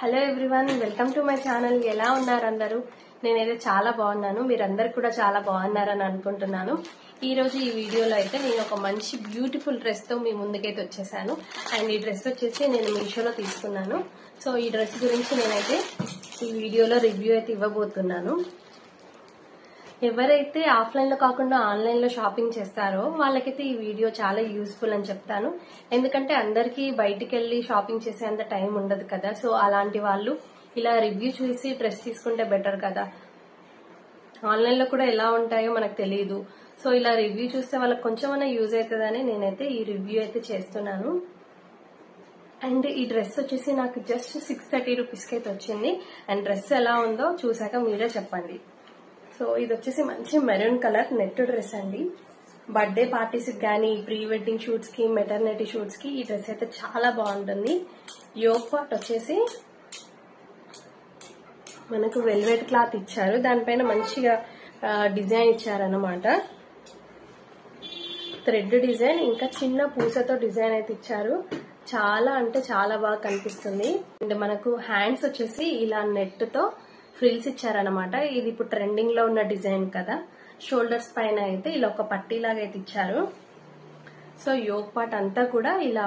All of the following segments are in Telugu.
Hello everyone, welcome to my channel. ఎలా ఉన్నారు అందరూ? నేనైతే చాలా బాగున్నాను. మీరందరూ కూడా చాలా బాగున్నారని అనుకుంటున్నాను. ఈ రోజు ఈ వీడియోలో అయితే నేను ఒక మంచి బ్యూటిఫుల్ డ్రెస్ తో మీ ముందుకైతే వచ్చేసాను. అండ్ ఈ డ్రెస్ వచ్చేసి నేను మీషోలో తీసుకున్నాను. సో ఈ డ్రెస్ గురించి నేనైతే ఈ వీడియోలో రివ్యూ అయితే ఇవ్వబోతున్నాను. ఎవరైతే ఆఫ్లైన్ లో కాకుండా ఆన్లైన్ లో షాపింగ్ చేస్తారో వాళ్ళకైతే ఈ వీడియో చాలా యూస్ఫుల్ అని చెప్తాను. ఎందుకంటే అందరికీ బయటికి వెళ్లి షాపింగ్ చేసేంత టైం ఉండదు కదా. సో అలాంటి వాళ్ళు ఇలా రివ్యూ చూసి డ్రెస్ తీసుకుంటే బెటర్ కదా. ఆన్లైన్ లో కూడా ఎలా ఉంటాయో మనకు తెలియదు. సో ఇలా రివ్యూ చూస్తే వాళ్ళకి కొంచెమైనా యూజ్ అవుతుందని నేనైతే ఈ రివ్యూ అయితే చేస్తున్నాను. అండ్ ఈ డ్రెస్ వచ్చేసి నాకు జస్ట్ 630 రూపీస్కి అయితే వచ్చింది. అండ్ డ్రెస్ ఎలా ఉందో చూసాక మీరే చెప్పండి. సో ఇది వచ్చేసి మంచి మెరూన్ కలర్ నెట్ డ్రెస్ అండి. బర్త్డే పార్టీస్ కానీ, ప్రీ వెడ్డింగ్ షూట్స్ కి, మెటర్నిటీ షూట్స్ కి ఈ డ్రెస్ అయితే చాలా బాగుంటుంది. యోక్ పార్ట్ వచ్చేసి మనకు వెల్వెట్ క్లాత్ ఇచ్చారు, దానిపైన మంచిగా డిజైన్ ఇచ్చారన్నమాట. థ్రెడ్ డిజైన్ ఇంకా చిన్న పూసతో డిజైన్ అయితే ఇచ్చారు. చాలా అంటే చాలా బాగా కనిపిస్తుంది. అండ్ మనకు హ్యాండ్స్ వచ్చేసి ఇలా నెట్ తో ఫ్రిల్స్ ఇచ్చారనమాట. ఇది ఇప్పుడు ట్రెండింగ్ లో ఉన్న డిజైన్ కదా. షోల్డర్స్ పైన అయితే ఇలా ఒక పట్టీ లాగా అయితే ఇచ్చారు. సో యోక్ పార్ట్ అంతా కూడా ఇలా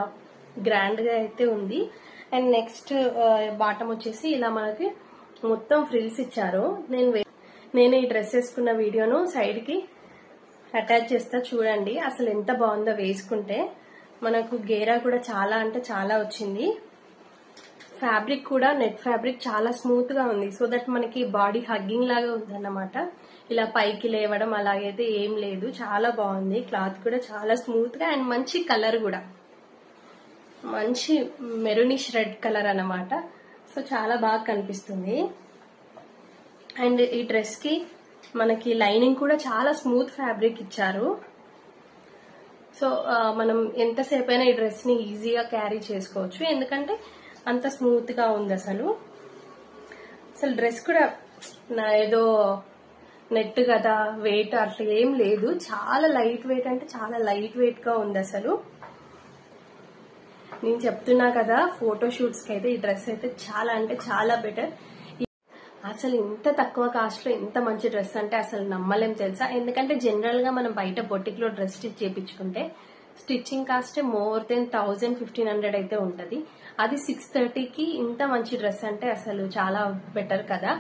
గ్రాండ్ గా అయితే ఉంది. అండ్ నెక్స్ట్ బాటమ్ వచ్చేసి ఇలా మనకి మొత్తం ఫ్రిల్స్ ఇచ్చారు. నేను ఈ డ్రెస్ వేసుకున్న వీడియోను సైడ్ కి అటాచ్ చేస్తా, చూడండి అసలు ఎంత బాగుందో వేసుకుంటే. మనకు గేరా కూడా చాలా అంటే చాలా వచ్చింది. ఫ్యాబ్రిక్ కూడా నెట్ ఫ్యాబ్రిక్ చాలా స్మూత్ గా ఉంది. సో దట్ మనకి బాడీ హగ్గింగ్ లాగా ఉందన్నమాట. ఇలా పైకి లేవడం అలాగైతే ఏం లేదు. చాలా బాగుంది. క్లాత్ కూడా చాలా స్మూత్ గా అండ్ మంచి కలర్ కూడా మంచి మెరూనిష్ రెడ్ కలర్ అన్నమాట. సో చాలా బాగా కనిపిస్తుంది. అండ్ ఈ డ్రెస్ కి మనకి లైనింగ్ కూడా చాలా స్మూత్ ఫ్యాబ్రిక్ ఇచ్చారు. సో మనం ఎంతసేపు అయినా ఈ డ్రెస్ ని ఈజీగా క్యారీ చేసుకోవచ్చు, ఎందుకంటే అంత స్మూత్ గా ఉంది. అసలు డ్రెస్ కూడా ఏదో నెట్ కదా వెయిట్ అట్లా ఏం లేదు. చాలా లైట్ వెయిట్ అంటే చాలా లైట్ వెయిట్ గా ఉంది. అసలు నేను చెప్తున్నా కదా, ఫోటో షూట్స్ కి అయితే ఈ డ్రెస్ అయితే చాలా అంటే చాలా బెటర్. అసలు ఇంత తక్కువ కాస్ట్ లో ఇంత మంచి డ్రెస్ అంటే అసలు నమ్మలేం తెలుసా. ఎందుకంటే జనరల్ గా మనం బయట బొటిక్ లో డ్రెస్ స్టిచ్ చేయించుకుంటే స్టిచ్చింగ్ కాస్ట్ మోర్ దెన్ 1000-1500 అయితే ఉంటది. అది 630కి ఇంత మంచి డ్రెస్ అంటే అసలు చాలా బెటర్ కదా.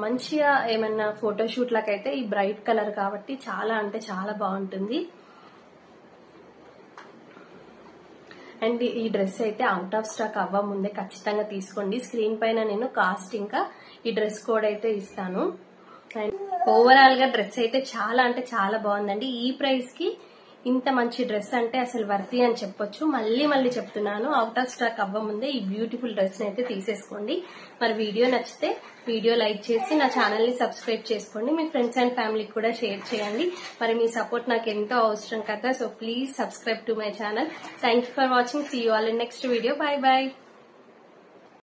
మంచిగా ఏమన్నా ఫోటోషూట్ లకైతే ఈ బ్రైట్ కలర్ కాబట్టి చాలా అంటే చాలా బాగుంటుంది. అండ్ ఈ డ్రెస్ అయితే అవుట్ ఆఫ్ స్టాక్ అవ్వ ముందే ఖచ్చితంగా తీసుకోండి. స్క్రీన్ పైన నేను కాస్ట్ ఇంకా ఈ డ్రెస్ కోడ్ అయితే ఇస్తాను. అండ్ ఓవరాల్ గా డ్రెస్ అయితే చాలా అంటే చాలా బాగుందండి. ఈ ప్రైస్ కి ఇంత మంచి డ్రెస్ అంటే అసలు వర్తి అని చెప్పొచ్చు. మళ్ళీ చెప్తున్నాను, అవుట్ ఆఫ్ స్టాక్ అవ్వ ముందే ఈ బ్యూటిఫుల్ డ్రెస్ ని అయితే తీసేసుకోండి. మరి వీడియో నచ్చితే వీడియో లైక్ చేసి నా ఛానల్ ని సబ్స్క్రైబ్ చేసుకోండి. మీ ఫ్రెండ్స్ అండ్ ఫ్యామిలీకి కూడా షేర్ చేయండి. మరి మీ సపోర్ట్ నాకు ఎంతో అవసరం కదా. So please subscribe to my channel. Thank you for watching. See you all in next video. Bye by.